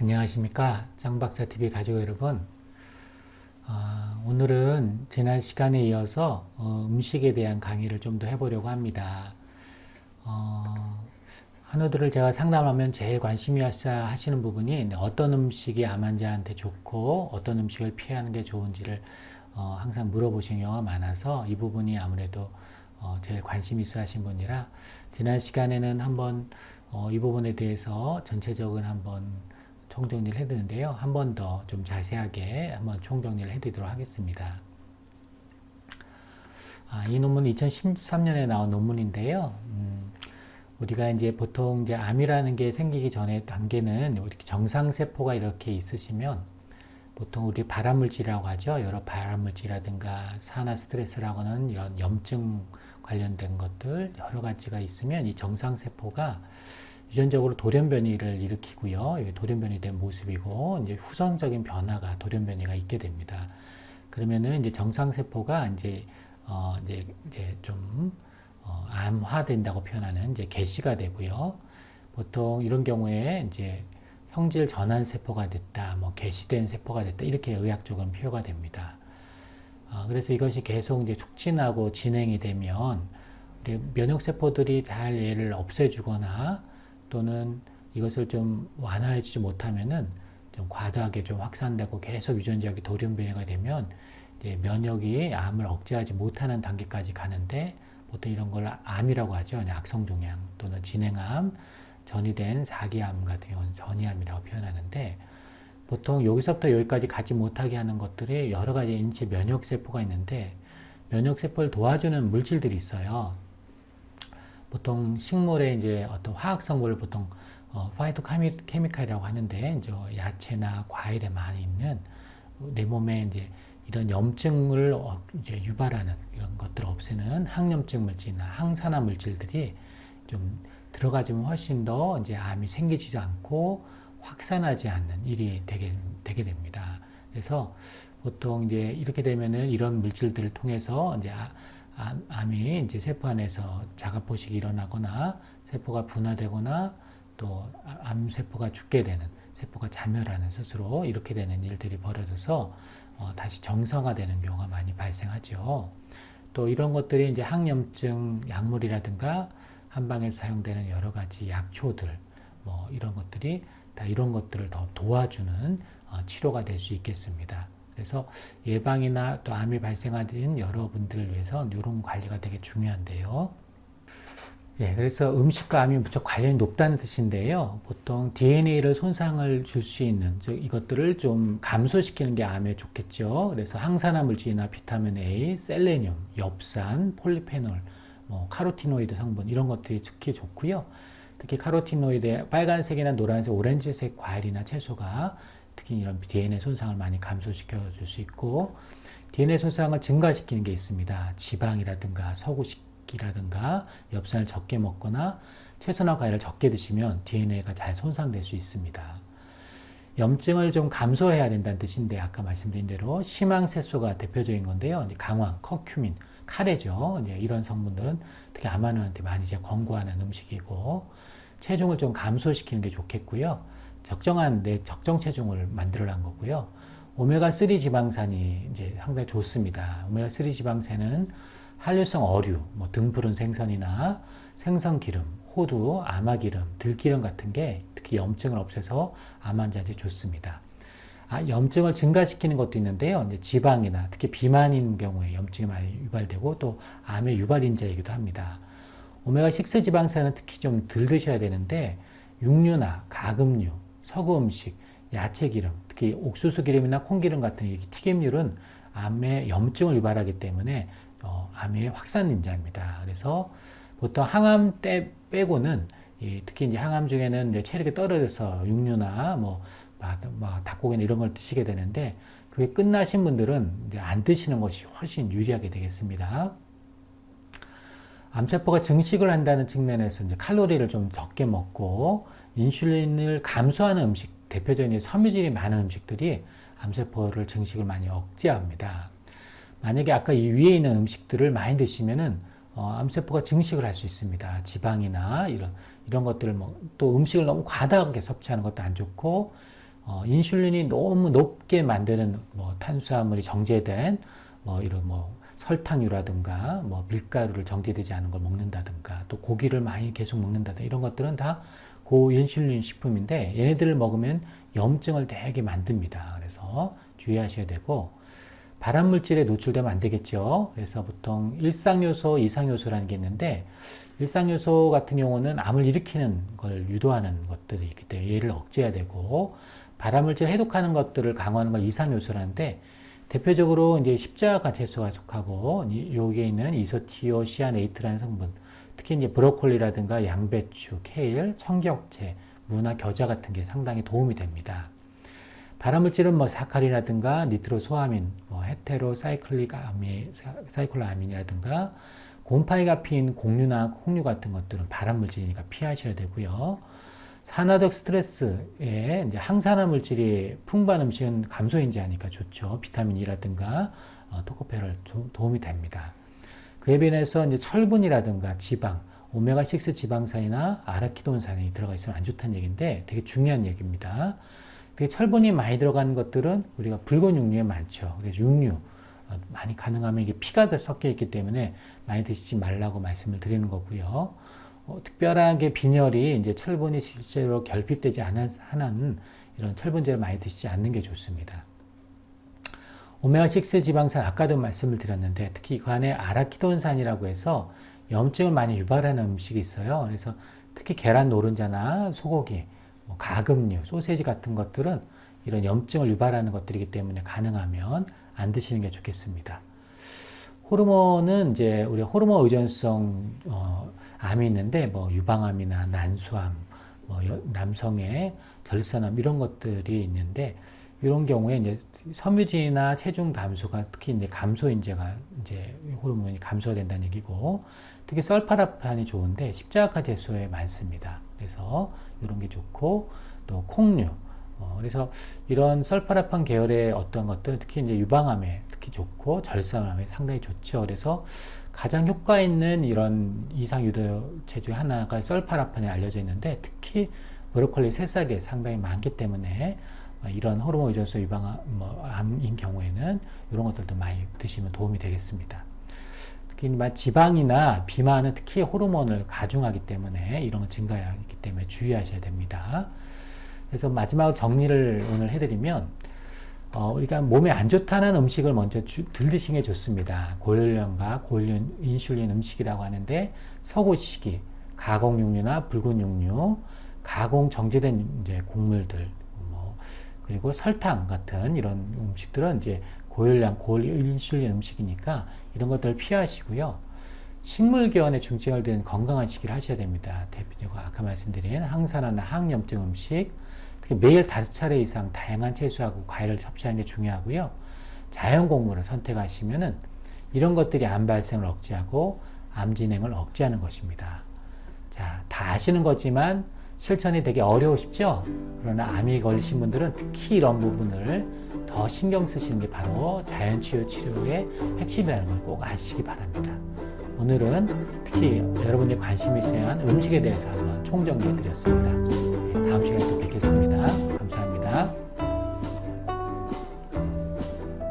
안녕하십니까, 짱박사TV 가족 여러분. 오늘은 지난 시간에 이어서 음식에 대한 강의를 좀 더 해보려고 합니다. 한우들을 제가 상담하면 제일 관심이 하시는 부분이 어떤 음식이 암 환자한테 좋고 어떤 음식을 피하는 게 좋은지를 항상 물어보시는 경우가 많아서 이 부분이 아무래도 제일 관심 있어 하신 분이라 지난 시간에는 한번 이 부분에 대해서 전체적으로 한번 총정리를 해드리는데요. 한 번 더 좀 자세하게 한번 총정리를 해드리도록 하겠습니다. 이 논문은 2013년에 나온 논문인데요. 우리가 이제 보통 이제 암이라는 게 생기기 전에 단계는 이렇게 정상세포가 이렇게 있으시면 보통 우리 발암물질이라고 하죠. 여러 발암물질이라든가 산화 스트레스라고 하는 이런 염증 관련된 것들 여러 가지가 있으면 이 정상세포가 유전적으로 돌연변이를 일으키고요. 이 돌연변이 된 모습이고 이제 후성적인 변화가 돌연변이가 있게 됩니다. 그러면은 이제 정상세포가 이제 좀 암화된다고 표현하는 이제 개시가 되고요. 보통 이런 경우에 이제 형질 전환 세포가 됐다, 뭐 개시된 세포가 됐다 이렇게 의학적으로 표현가 됩니다. 그래서 이것이 계속 이제 촉진하고 진행이 되면 우리 면역 세포들이 잘 얘를 없애주거나 또는 이것을 좀 완화해주지 못하면은 좀 과다하게 좀 확산되고 계속 유전적인 돌연변이가 되면 이제 면역이 암을 억제하지 못하는 단계까지 가는데 보통 이런 걸 암이라고 하죠. 악성종양 또는 진행암, 전이된 4기암 같은 경우는 전이암이라고 표현하는데 보통 여기서부터 여기까지 가지 못하게 하는 것들이 여러 가지 인체 면역세포가 있는데 면역세포를 도와주는 물질들이 있어요. 보통 식물의 이제 어떤 화학성분을 보통 파이토케미칼이라고 하는데 이제 야채나 과일에 많이 있는 내 몸에 이제 이런 염증을 이제 유발하는 이런 것들을 없애는 항염증 물질이나 항산화 물질들이 좀 들어가지면 훨씬 더 이제 암이 생기지도 않고 확산하지 않는 일이 되게 됩니다. 그래서 보통 이제 이렇게 되면은 이런 물질들을 통해서 이제 암이 이제 세포 안에서 자가포식이 일어나거나 세포가 분화되거나 또 암세포가 죽게 되는 세포가 자멸하는 스스로 이렇게 되는 일들이 벌어져서 다시 정상화되는 경우가 많이 발생하죠. 또 이런 것들이 이제 항염증 약물이라든가 한방에서 사용되는 여러 가지 약초들 뭐 이런 것들이 다 이런 것들을 더 도와주는 치료가 될 수 있겠습니다. 그래서 예방이나 또 암이 발생하는 여러분들을 위해서 이런 관리가 되게 중요한데요. 예, 그래서 음식과 암이 무척 관련이 높다는 뜻인데요. 보통 DNA를 손상을 줄 수 있는, 즉 이것들을 좀 감소시키는 게 암에 좋겠죠. 그래서 항산화 물질이나 비타민 A, 셀레늄, 엽산, 폴리페놀, 뭐 카로티노이드 성분 이런 것들이 특히 좋고요. 특히 카로티노이드의 빨간색이나 노란색, 오렌지색 과일이나 채소가 특히 이런 DNA 손상을 많이 감소시켜 줄 수 있고 DNA 손상을 증가시키는 게 있습니다. 지방이라든가 서구식이라든가 엽산을 적게 먹거나 채소나 과일을 적게 드시면 DNA가 잘 손상될 수 있습니다. 염증을 좀 감소해야 된다는 뜻인데 아까 말씀드린 대로 심항색소가 대표적인 건데요. 강황, 커큐민, 카레죠. 이런 성분들은 특히 암환자한테 많이 이제 권고하는 음식이고 체중을 좀 감소시키는 게 좋겠고요. 적정한 적정 체중을 만들어낸 거고요. 오메가3 지방산이 이제 상당히 좋습니다. 오메가3 지방산은 한류성 어류, 뭐 등푸른 생선이나 생선기름, 호두, 아마기름, 들기름 같은 게 특히 염증을 없애서 암 환자한테 좋습니다. 염증을 증가시키는 것도 있는데요. 이제 지방이나 특히 비만인 경우에 염증이 많이 유발되고 또 암의 유발인자이기도 합니다. 오메가6 지방산은 특히 좀 덜 드셔야 되는데 육류나 가금류, 서구 음식, 야채 기름, 특히 옥수수 기름이나 콩기름 같은 튀김류는 암의 염증을 유발하기 때문에 암의 확산인자입니다. 그래서 보통 항암 때 빼고는 특히 이제 항암 중에는 이제 체력이 떨어져서 육류나 뭐 닭고기나 이런 걸 드시게 되는데 그게 끝나신 분들은 이제 안 드시는 것이 훨씬 유리하게 되겠습니다. 암세포가 증식을 한다는 측면에서 이제 칼로리를 좀 적게 먹고 인슐린을 감소하는 음식, 대표적인 섬유질이 많은 음식들이 암세포를 증식을 많이 억제합니다. 만약에 아까 이 위에 있는 음식들을 많이 드시면은 암세포가 증식을 할 수 있습니다. 지방이나 이런 것들을 또 음식을 너무 과다하게 섭취하는 것도 안 좋고 인슐린이 너무 높게 만드는 뭐 탄수화물이 정제된 뭐 이런 뭐 설탕류라든가 뭐 밀가루를 정제되지 않은 걸 먹는다든가 또 고기를 많이 계속 먹는다든가 이런 것들은 다 고인슐린 식품인데 얘네들을 먹으면 염증을 되게 만듭니다. 그래서 주의하셔야 되고 발암물질에 노출되면 안 되겠죠. 그래서 보통 일상요소, 이상요소라는 게 있는데 일상요소 같은 경우는 암을 일으키는 걸 유도하는 것들이 있기 때문에 얘를 억제해야 되고 발암물질 해독하는 것들을 강화하는 걸 이상요소라는데 대표적으로 이제 십자가채소가 속하고 여기에 있는 이소티오시아네이트라는 성분, 특히 이제 브로콜리라든가 양배추, 케일, 청경채, 무나 겨자 같은 게 상당히 도움이 됩니다. 발암물질은 뭐 사카린이라든가 니트로소아민, 뭐 사이클로아민이라든가 곰팡이가 핀 곡류나 콩류 같은 것들은 발암물질이니까 피하셔야 되고요. 산화적 스트레스에 이제 항산화 물질이 풍부한 음식은 감소인지하니까 좋죠. 비타민이라든가 토코페롤 도움이 됩니다. 그에 비해서 이제 철분이라든가 지방, 오메가6 지방산이나 아라키돈산이 들어가 있으면 안 좋다는 얘기인데 되게 중요한 얘기입니다. 철분이 많이 들어가는 것들은 우리가 붉은 육류에 많죠. 그래서 육류 많이 가능하면 이게 피가 섞여 있기 때문에 많이 드시지 말라고 말씀을 드리는 거고요. 특별하게 빈혈이 이제 철분이 실제로 결핍되지 않은 이런 철분제를 많이 드시지 않는 게 좋습니다. 오메가6 지방산 아까도 말씀을 드렸는데 특히 그 안에 아라키돈산이라고 해서 염증을 많이 유발하는 음식이 있어요. 그래서 특히 계란 노른자나 소고기, 뭐 가금류, 소세지 같은 것들은 이런 염증을 유발하는 것들이기 때문에 가능하면 안 드시는 게 좋겠습니다. 호르몬은 이제 우리 호르몬 의존성 암이 있는데 뭐 유방암이나 난수암, 뭐 남성의 절산암 이런 것들이 있는데 이런 경우에 이제 섬유질이나 체중 감소가 특히 이제 감소인제가 이제 호르몬이 감소가 된다는 얘기고 특히 설파라판이 좋은데 십자가채소에 많습니다. 그래서 이런 게 좋고 또 콩류 그래서 이런 설파라판 계열의 어떤 것들은 특히 이제 유방암에 특히 좋고 절산암에 상당히 좋죠. 그래서 가장 효과 있는 이런 이상 유도체 중 하나가 설파라판이 알려져 있는데 특히 브로콜리 새싹에 상당히 많기 때문에 이런 호르몬 의존성 유방암인 경우에는 이런 것들도 많이 드시면 도움이 되겠습니다. 특히 지방이나 비만은 특히 호르몬을 가중하기 때문에 이런 거 증가하기 때문에 주의하셔야 됩니다. 그래서 마지막으로 정리를 오늘 해드리면 우리가 몸에 안 좋다는 음식을 먼저 덜 드시는 게 좋습니다. 고열량과 고혈류 인슐린 음식이라고 하는데 서구시기, 가공육류나 붉은 육류, 가공 정제된 이제 곡물들, 그리고 설탕 같은 이런 음식들은 이제 고열량, 고인슐린 음식이니까 이런 것들을 피하시고요. 식물계원에 중점을 둔 건강한 식이를 하셔야 됩니다. 대표적으로 아까 말씀드린 항산화나 항염증 음식, 특히 매일 5차례 이상 다양한 채소하고 과일을 섭취하는 게 중요하고요. 자연 곡물을 선택하시면은 이런 것들이 암 발생을 억제하고 암 진행을 억제하는 것입니다. 자, 다 아시는 거지만 실천이 되게 어려우시죠? 그러나 암이 걸리신 분들은 특히 이런 부분을 더 신경 쓰시는 게 바로 자연치유 치료의 핵심이라는 걸 꼭 아시기 바랍니다. 오늘은 특히 여러분들이 관심이 있어야 한 음식에 대해서 한번 총정리해 드렸습니다. 다음 시간에